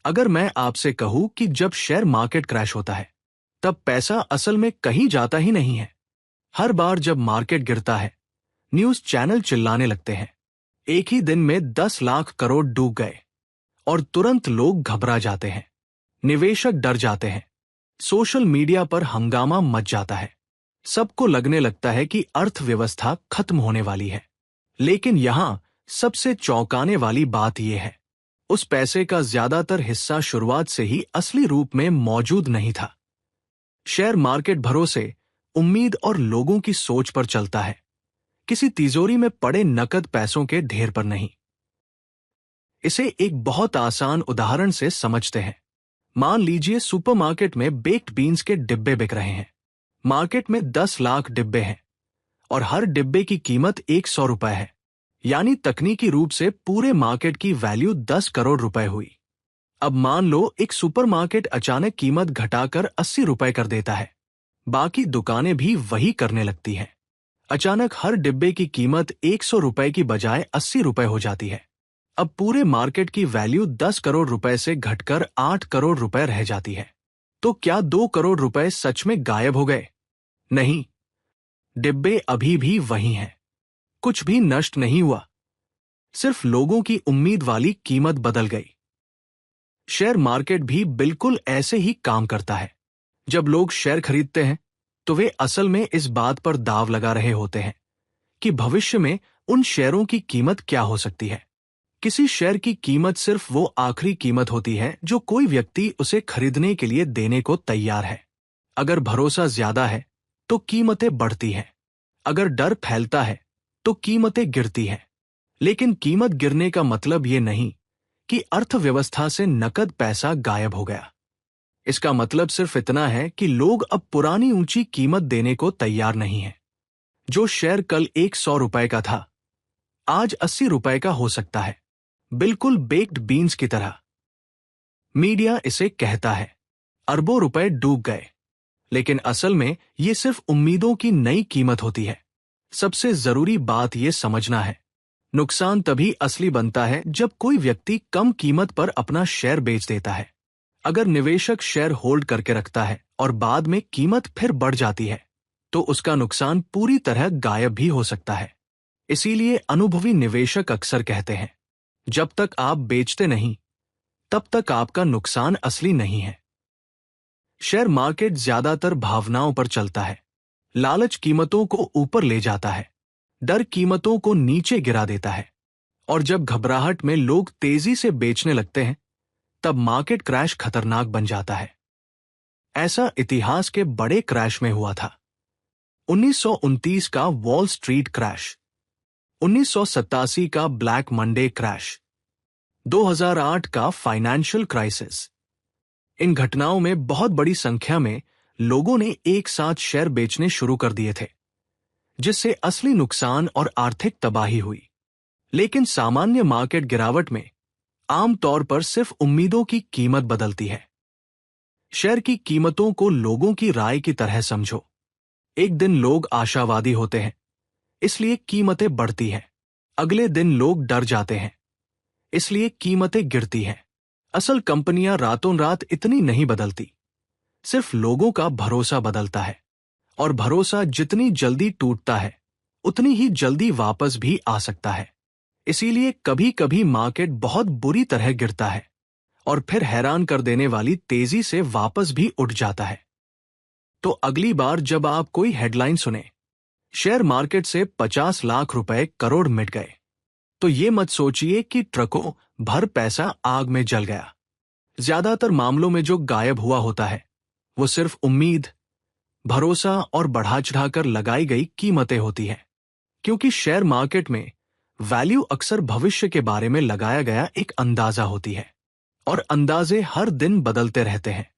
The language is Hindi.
अगर मैं आपसे कहूं कि जब शेयर मार्केट क्रैश होता है, तब पैसा असल में कहीं जाता ही नहीं है। हर बार जब मार्केट गिरता है, न्यूज चैनल चिल्लाने लगते हैं, एक ही दिन में 10 लाख करोड़ डूब गए, और तुरंत लोग घबरा जाते हैं, निवेशक डर जाते हैं, सोशल मीडिया पर हंगामा मच जाता है। सबको लगने लगता है कि अर्थव्यवस्था खत्म होने वाली है। लेकिन यहां सबसे चौंकाने वाली बात यह है, उस पैसे का ज्यादातर हिस्सा शुरुआत से ही असली रूप में मौजूद नहीं था। शेयर मार्केट भरोसे, उम्मीद और लोगों की सोच पर चलता है, किसी तिजोरी में पड़े नकद पैसों के ढेर पर नहीं। इसे एक बहुत आसान उदाहरण से समझते हैं। मान लीजिए सुपरमार्केट में बेक्ड बीन्स के डिब्बे बिक रहे हैं। मार्केट में 10 लाख डिब्बे हैं और हर डिब्बे की कीमत 100 रुपए है, यानी तकनीकी रूप से पूरे मार्केट की वैल्यू 10 करोड़ रुपए हुई। अब मान लो एक सुपरमार्केट अचानक कीमत घटाकर 80 रुपए कर देता है। बाकी दुकानें भी वही करने लगती हैं। अचानक हर डिब्बे की कीमत 100 रुपए की बजाय 80 रुपए हो जाती है। अब पूरे मार्केट की वैल्यू 10 करोड़ रुपए से घटकर 8 करोड़ रुपए रह जाती है। तो क्या 2 करोड़ रुपए सच में गायब हो गए? नहीं, डिब्बे अभी भी वही हैं। कुछ भी नष्ट नहीं हुआ, सिर्फ लोगों की उम्मीद वाली कीमत बदल गई। शेयर मार्केट भी बिल्कुल ऐसे ही काम करता है। जब लोग शेयर खरीदते हैं, तो वे असल में इस बात पर दांव लगा रहे होते हैं कि भविष्य में उन शेयरों की कीमत क्या हो सकती है। किसी शेयर की कीमत सिर्फ वो आखिरी कीमत होती है जो कोई व्यक्ति उसे खरीदने के लिए देने को तैयार है। अगर भरोसा ज्यादा है तो कीमतें बढ़ती हैं। अगर डर फैलता है तो कीमतें गिरती हैं। लेकिन कीमत गिरने का मतलब ये नहीं कि अर्थव्यवस्था से नकद पैसा गायब हो गया। इसका मतलब सिर्फ इतना है कि लोग अब पुरानी ऊंची कीमत देने को तैयार नहीं हैं। जो शेयर कल 100 रुपए का था, आज 80 रुपए का हो सकता है, बिल्कुल बेक्ड बीन्स की तरह। मीडिया इसे कहता है अरबों रुपए डूब गए, लेकिन असल में ये सिर्फ उम्मीदों की नई कीमत होती है। सबसे जरूरी बात ये समझना है, नुकसान तभी असली बनता है जब कोई व्यक्ति कम कीमत पर अपना शेयर बेच देता है। अगर निवेशक शेयर होल्ड करके रखता है और बाद में कीमत फिर बढ़ जाती है, तो उसका नुकसान पूरी तरह गायब भी हो सकता है। इसीलिए अनुभवी निवेशक अक्सर कहते हैं, जब तक आप बेचते नहीं, तब तक आपका नुकसान असली नहीं है। शेयर मार्केट ज्यादातर भावनाओं पर चलता है। लालच कीमतों को ऊपर ले जाता है, डर कीमतों को नीचे गिरा देता है, और जब घबराहट में लोग तेजी से बेचने लगते हैं, तब मार्केट क्रैश खतरनाक बन जाता है। ऐसा इतिहास के बड़े क्रैश में हुआ था। 1929 का वॉल स्ट्रीट क्रैश, 1987 का ब्लैक मंडे क्रैश, 2008 का फाइनेंशियल क्राइसिस। इन घटनाओं में बहुत बड़ी संख्या में लोगों ने एक साथ शेयर बेचने शुरू कर दिए थे, जिससे असली नुकसान और आर्थिक तबाही हुई। लेकिन सामान्य मार्केट गिरावट में आमतौर पर सिर्फ उम्मीदों की कीमत बदलती है। शेयर की कीमतों को लोगों की राय की तरह समझो। एक दिन लोग आशावादी होते हैं, इसलिए कीमतें बढ़ती हैं। अगले दिन लोग डर जाते हैं, इसलिए कीमतें गिरती हैं। असल कंपनियां रातों रात इतनी नहीं बदलती, सिर्फ लोगों का भरोसा बदलता है, और भरोसा जितनी जल्दी टूटता है, उतनी ही जल्दी वापस भी आ सकता है। इसीलिए कभी कभी मार्केट बहुत बुरी तरह गिरता है और फिर हैरान कर देने वाली तेजी से वापस भी उठ जाता है। तो अगली बार जब आप कोई हेडलाइन सुने, शेयर मार्केट से 50 लाख रुपए करोड़ मिट गए, तो ये मत सोचिए कि ट्रकों भर पैसा आग में जल गया। ज्यादातर मामलों में जो गायब हुआ होता है, वो सिर्फ उम्मीद, भरोसा और बढ़ा चढ़ाकर लगाई गई कीमतें होती हैं। क्योंकि शेयर मार्केट में वैल्यू अक्सर भविष्य के बारे में लगाया गया एक अंदाजा होती है, और अंदाजे हर दिन बदलते रहते हैं।